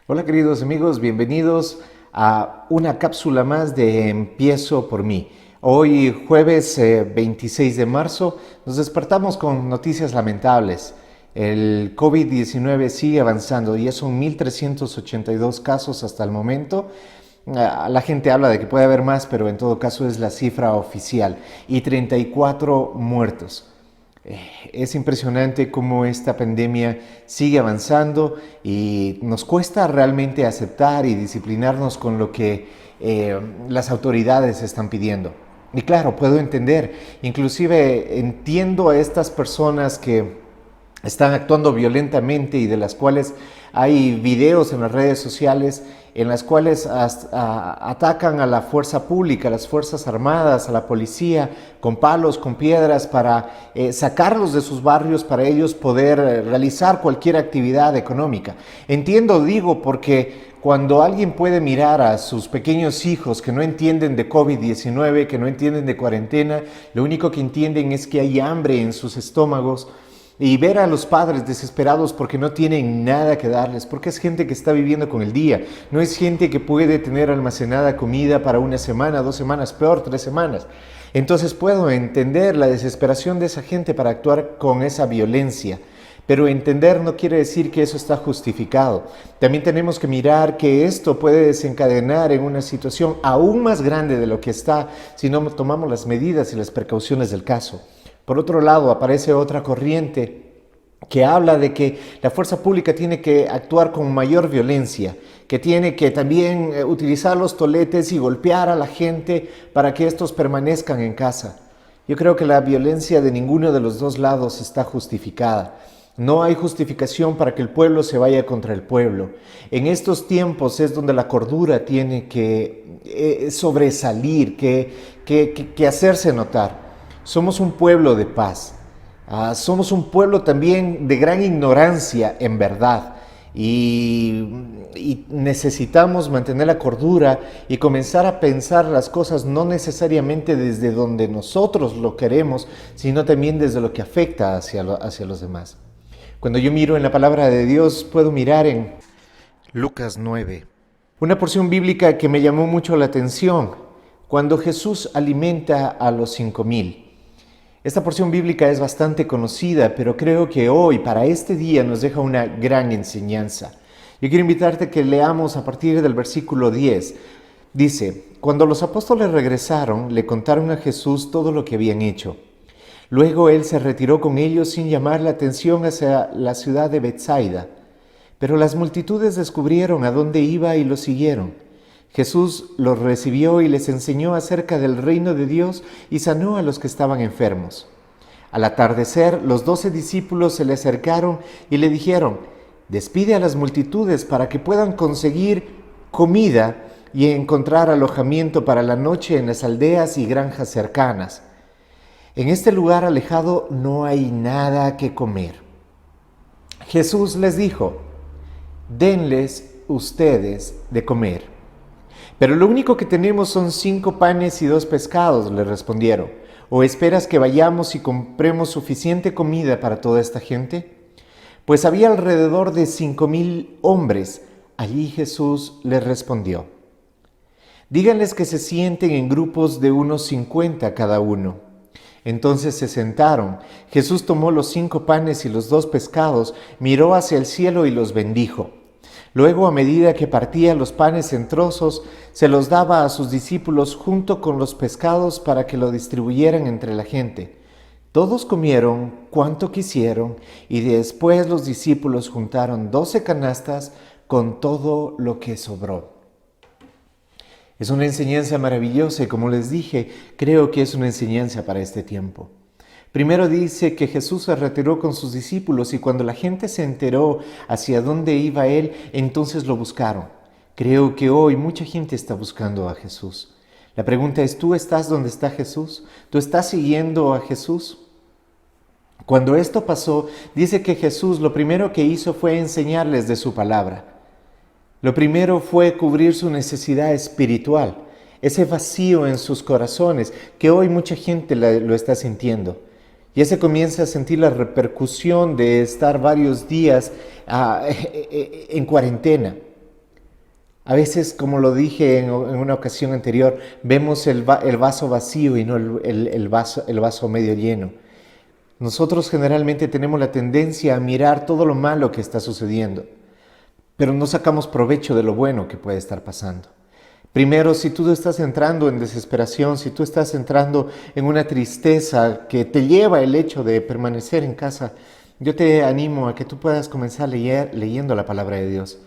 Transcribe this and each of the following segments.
Hola queridos amigos, bienvenidos a una cápsula más de Empiezo por mí. Hoy jueves 26 de marzo nos despertamos con noticias lamentables. El COVID-19 sigue avanzando y ya son 1.382 casos hasta el momento. La gente habla de que puede haber más, pero en todo caso es la cifra oficial. Y 34 muertos. Es impresionante cómo esta pandemia sigue avanzando y nos cuesta realmente aceptar y disciplinarnos con lo que las autoridades están pidiendo. Y claro, puedo entender, inclusive entiendo a estas personas que están actuando violentamente y de las cuales hay videos en las redes sociales en las cuales atacan a la fuerza pública, a las fuerzas armadas, a la policía, con palos, con piedras, para sacarlos de sus barrios, para ellos poder realizar cualquier actividad económica. Entiendo, digo, porque cuando alguien puede mirar a sus pequeños hijos que no entienden de COVID-19, que no entienden de cuarentena, lo único que entienden es que hay hambre en sus estómagos, y ver a los padres desesperados porque no tienen nada que darles, porque es gente que está viviendo con el día, no es gente que puede tener almacenada comida para una semana, 2 semanas, peor, 3 semanas. Entonces puedo entender la desesperación de esa gente para actuar con esa violencia. Pero entender no quiere decir que eso está justificado. También tenemos que mirar que esto puede desencadenar en una situación aún más grande de lo que está si no tomamos las medidas y las precauciones del caso. Por otro lado, aparece otra corriente que habla de que la fuerza pública tiene que actuar con mayor violencia, que tiene que también utilizar los toletes y golpear a la gente para que estos permanezcan en casa. Yo creo que la violencia de ninguno de los dos lados está justificada. No hay justificación para que el pueblo se vaya contra el pueblo. En estos tiempos es donde la cordura tiene que sobresalir, que hacerse notar. Somos un pueblo de paz. Somos un pueblo también de gran ignorancia en verdad. Y necesitamos mantener la cordura y comenzar a pensar las cosas no necesariamente desde donde nosotros lo queremos, sino también desde lo que afecta hacia los demás. Cuando yo miro en la palabra de Dios, puedo mirar en Lucas 9, una porción bíblica que me llamó mucho la atención, cuando Jesús alimenta a los 5,000. Esta porción bíblica es bastante conocida, pero creo que hoy, para este día, nos deja una gran enseñanza. Yo quiero invitarte a que leamos a partir del versículo 10. Dice: cuando los apóstoles regresaron, le contaron a Jesús todo lo que habían hecho. Luego él se retiró con ellos sin llamar la atención hacia la ciudad de Betsaida. Pero las multitudes descubrieron a dónde iba y lo siguieron. Jesús los recibió y les enseñó acerca del reino de Dios y sanó a los que estaban enfermos. Al atardecer, los 12 discípulos se le acercaron y le dijeron: despide a las multitudes para que puedan conseguir comida y encontrar alojamiento para la noche en las aldeas y granjas cercanas. En este lugar alejado no hay nada que comer. Jesús les dijo: denles ustedes de comer. Pero lo único que tenemos son 5 panes y 2 pescados, le respondieron. ¿O esperas que vayamos y compremos suficiente comida para toda esta gente? Pues había alrededor de 5,000 hombres. Allí Jesús les respondió: díganles que se sienten en grupos de unos 50 cada uno. Entonces se sentaron. Jesús tomó los 5 panes y los 2 pescados, miró hacia el cielo y los bendijo. Luego, a medida que partía los panes en trozos, se los daba a sus discípulos junto con los pescados para que lo distribuyeran entre la gente. Todos comieron cuanto quisieron y después los discípulos juntaron 12 canastas con todo lo que sobró. Es una enseñanza maravillosa y, como les dije, creo que es una enseñanza para este tiempo. Primero dice que Jesús se retiró con sus discípulos y cuando la gente se enteró hacia dónde iba él, entonces lo buscaron. Creo que hoy mucha gente está buscando a Jesús. La pregunta es: ¿tú estás donde está Jesús? ¿Tú estás siguiendo a Jesús? Cuando esto pasó, dice que Jesús lo primero que hizo fue enseñarles de su palabra. Lo primero fue cubrir su necesidad espiritual, ese vacío en sus corazones que hoy mucha gente lo está sintiendo. Ya se comienza a sentir la repercusión de estar varios días en cuarentena. A veces, como lo dije en una ocasión anterior, vemos el vaso vacío y no el vaso medio lleno. Nosotros generalmente tenemos la tendencia a mirar todo lo malo que está sucediendo, pero no sacamos provecho de lo bueno que puede estar pasando. Primero, si tú estás entrando en desesperación, si tú estás entrando en una tristeza que te lleva el hecho de permanecer en casa, yo te animo a que tú puedas comenzar leyendo la palabra de Dios.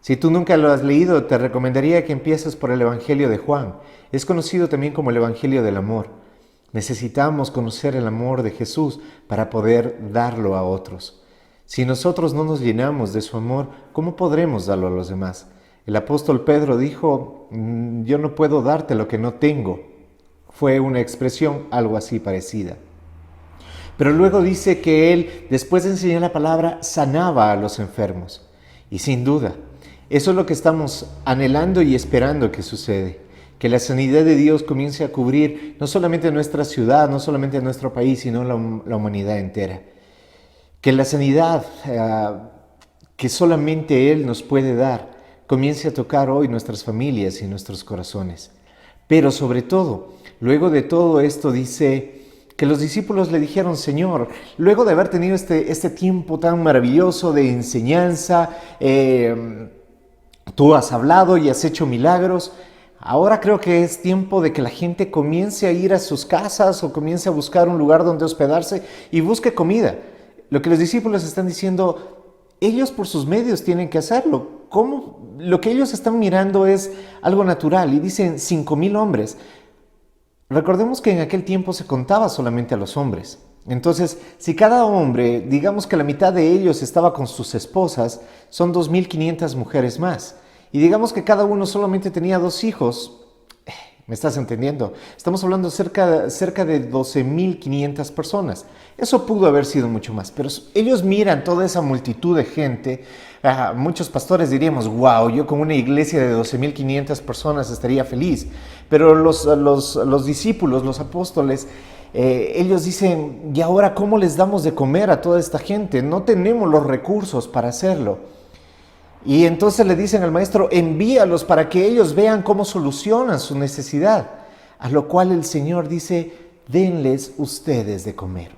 Si tú nunca lo has leído, te recomendaría que empieces por el Evangelio de Juan. Es conocido también como el Evangelio del amor. Necesitamos conocer el amor de Jesús para poder darlo a otros. Si nosotros no nos llenamos de su amor, ¿cómo podremos darlo a los demás? El apóstol Pedro dijo, yo no puedo darte lo que no tengo. Fue una expresión algo así parecida. Pero luego dice que él, después de enseñar la palabra, sanaba a los enfermos. Y sin duda, eso es lo que estamos anhelando y esperando que sucede. Que la sanidad de Dios comience a cubrir no solamente nuestra ciudad, no solamente nuestro país, sino la humanidad entera. Que la sanidad que solamente Él nos puede dar comience a tocar hoy nuestras familias y nuestros corazones. Pero sobre todo, luego de todo esto dice que los discípulos le dijeron, Señor, luego de haber tenido este tiempo tan maravilloso de enseñanza, tú has hablado y has hecho milagros, ahora creo que es tiempo de que la gente comience a ir a sus casas o comience a buscar un lugar donde hospedarse y busque comida. Lo que los discípulos están diciendo, ellos por sus medios tienen que hacerlo. ¿Cómo? Lo que ellos están mirando es algo natural y dicen 5,000 hombres. Recordemos que en aquel tiempo se contaba solamente a los hombres. Entonces, si cada hombre, digamos que la mitad de ellos estaba con sus esposas, son 2,500 mujeres más. Y digamos que cada uno solamente tenía 2 hijos. ¿Me estás entendiendo? Estamos hablando cerca de 12,500 personas. Eso pudo haber sido mucho más, pero ellos miran toda esa multitud de gente. Muchos pastores diríamos, wow, yo con una iglesia de 12,500 personas estaría feliz. Pero los discípulos, los apóstoles, ellos dicen, ¿y ahora cómo les damos de comer a toda esta gente? No tenemos los recursos para hacerlo. Y entonces le dicen al maestro, envíalos para que ellos vean cómo solucionan su necesidad. A lo cual el Señor dice, denles ustedes de comer.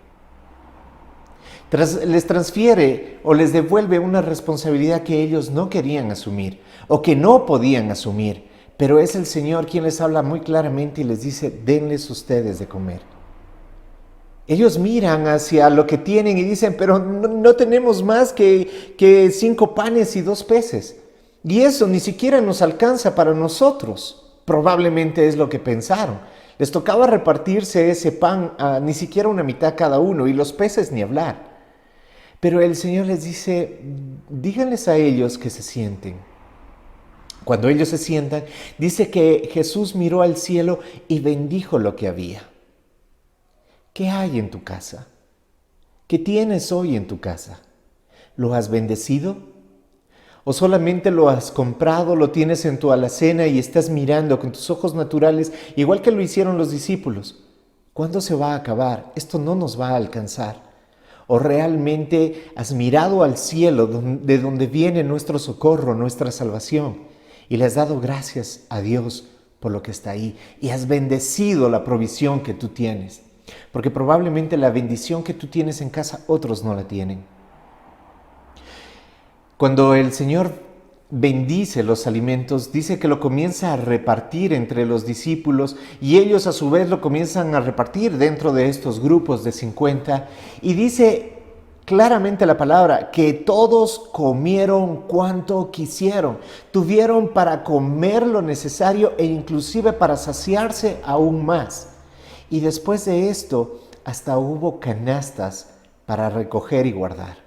Les transfiere o les devuelve una responsabilidad que ellos no querían asumir o que no podían asumir. Pero es el Señor quien les habla muy claramente y les dice, denles ustedes de comer. Ellos miran hacia lo que tienen y dicen, pero no tenemos más que 5 panes y 2 peces. Y eso ni siquiera nos alcanza para nosotros. Probablemente es lo que pensaron. Les tocaba repartirse ese pan a ni siquiera una mitad cada uno y los peces ni hablar. Pero el Señor les dice, díganles a ellos que se sienten. Cuando ellos se sientan, dice que Jesús miró al cielo y bendijo lo que había. ¿Qué hay en tu casa? ¿Qué tienes hoy en tu casa? ¿Lo has bendecido? ¿O solamente lo has comprado, lo tienes en tu alacena y estás mirando con tus ojos naturales, igual que lo hicieron los discípulos? ¿Cuándo se va a acabar? Esto no nos va a alcanzar. ¿O realmente has mirado al cielo de donde viene nuestro socorro, nuestra salvación, y le has dado gracias a Dios por lo que está ahí y has bendecido la provisión que tú tienes? Porque probablemente la bendición que tú tienes en casa, otros no la tienen. Cuando el Señor bendice los alimentos, dice que lo comienza a repartir entre los discípulos y ellos a su vez lo comienzan a repartir dentro de estos grupos de 50 y dice claramente la palabra que todos comieron cuanto quisieron, tuvieron para comer lo necesario e inclusive para saciarse aún más. Y después de esto, hasta hubo canastas para recoger y guardar.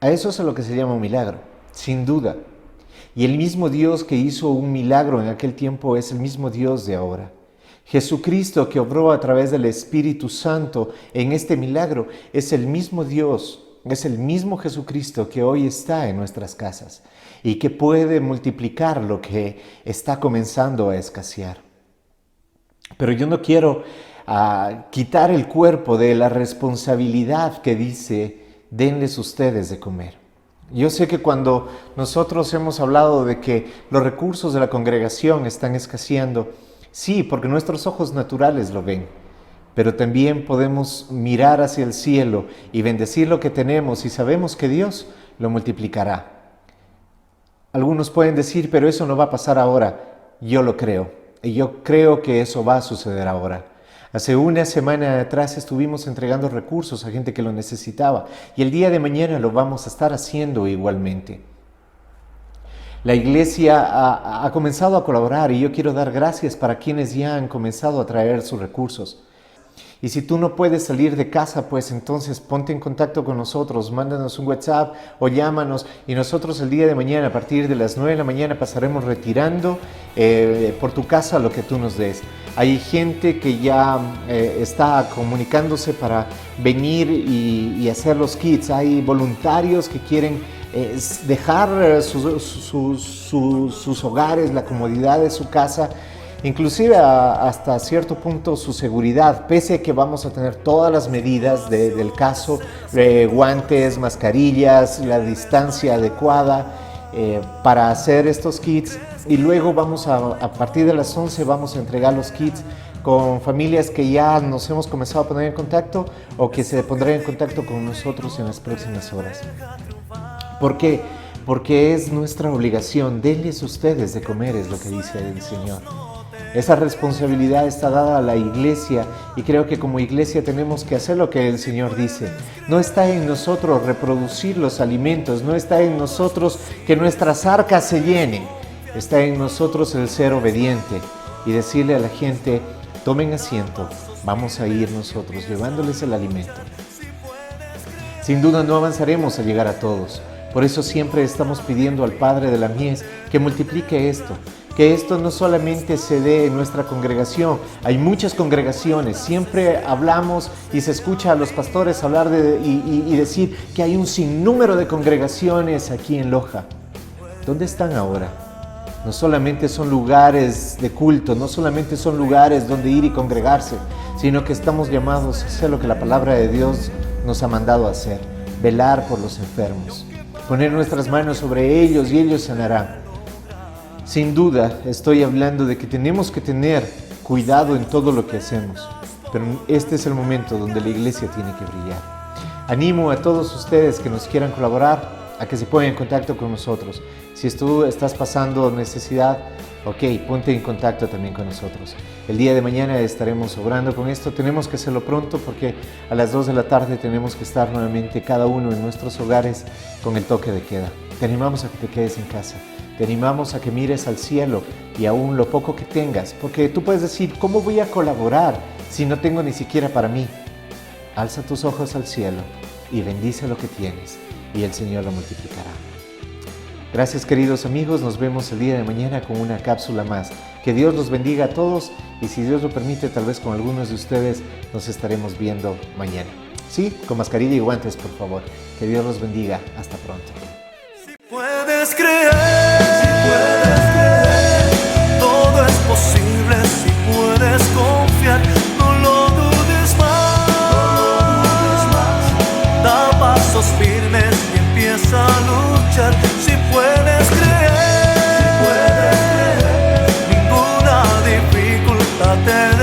A eso es a lo que se llama un milagro, sin duda. Y el mismo Dios que hizo un milagro en aquel tiempo es el mismo Dios de ahora. Jesucristo que obró a través del Espíritu Santo en este milagro es el mismo Dios, es el mismo Jesucristo que hoy está en nuestras casas y que puede multiplicar lo que está comenzando a escasear. Pero yo no quiero quitar el cuerpo de la responsabilidad que dice, denles ustedes de comer. Yo sé que cuando nosotros hemos hablado de que los recursos de la congregación están escaseando, sí, porque nuestros ojos naturales lo ven, pero también podemos mirar hacia el cielo y bendecir lo que tenemos y sabemos que Dios lo multiplicará. Algunos pueden decir, pero eso no va a pasar ahora. Yo lo creo, y yo creo que eso va a suceder ahora. Hace una semana atrás estuvimos entregando recursos a gente que lo necesitaba y el día de mañana lo vamos a estar haciendo igualmente. La iglesia ha comenzado a colaborar y yo quiero dar gracias para quienes ya han comenzado a traer sus recursos. Y si tú no puedes salir de casa, pues entonces ponte en contacto con nosotros, mándanos un WhatsApp o llámanos y nosotros el día de mañana a partir de las 9 de la mañana pasaremos retirando por tu casa lo que tú nos des. Hay gente que ya está comunicándose para venir y hacer los kits. Hay voluntarios que quieren dejar sus hogares, la comodidad de su casa, inclusive hasta cierto punto su seguridad, pese a que vamos a tener todas las medidas del caso, guantes, mascarillas, la distancia adecuada para hacer estos kits. Y luego a partir de las 11 vamos a entregar los kits con familias que ya nos hemos comenzado a poner en contacto o que se pondrán en contacto con nosotros en las próximas horas. ¿Por qué? Porque es nuestra obligación. Denles ustedes de comer, es lo que dice el Señor. Esa responsabilidad está dada a la iglesia y creo que como iglesia tenemos que hacer lo que el Señor dice. No está en nosotros reproducir los alimentos, no está en nosotros que nuestras arcas se llenen. Está en nosotros el ser obediente y decirle a la gente, tomen asiento, vamos a ir nosotros llevándoles el alimento. Sin duda no avanzaremos a llegar a todos. Por eso siempre estamos pidiendo al Padre de la mies que multiplique esto. Que esto no solamente se dé en nuestra congregación, hay muchas congregaciones, siempre hablamos y se escucha a los pastores hablar y decir que hay un sinnúmero de congregaciones aquí en Loja. ¿Dónde están ahora? No solamente son lugares de culto, no solamente son lugares donde ir y congregarse, sino que estamos llamados a hacer lo que la palabra de Dios nos ha mandado a hacer, velar por los enfermos, poner nuestras manos sobre ellos y ellos sanarán. Sin duda, estoy hablando de que tenemos que tener cuidado en todo lo que hacemos, pero este es el momento donde la iglesia tiene que brillar. Animo a todos ustedes que nos quieran colaborar a que se pongan en contacto con nosotros. Si tú estás pasando necesidad, ok, ponte en contacto también con nosotros. El día de mañana estaremos obrando con esto. Tenemos que hacerlo pronto porque a las 2 de la tarde tenemos que estar nuevamente cada uno en nuestros hogares con el toque de queda. Te animamos a que te quedes en casa. Te animamos a que mires al cielo y aún lo poco que tengas, porque tú puedes decir, ¿cómo voy a colaborar si no tengo ni siquiera para mí? Alza tus ojos al cielo y bendice lo que tienes y el Señor lo multiplicará. Gracias, queridos amigos, nos vemos el día de mañana con una cápsula más. Que Dios los bendiga a todos y si Dios lo permite, tal vez con algunos de ustedes nos estaremos viendo mañana. Sí, con mascarilla y guantes, por favor. Que Dios los bendiga. Hasta pronto. Puedes creer, todo es posible si puedes confiar, no lo dudes más, da pasos firmes y empieza a luchar. Si puedes creer, ninguna dificultad te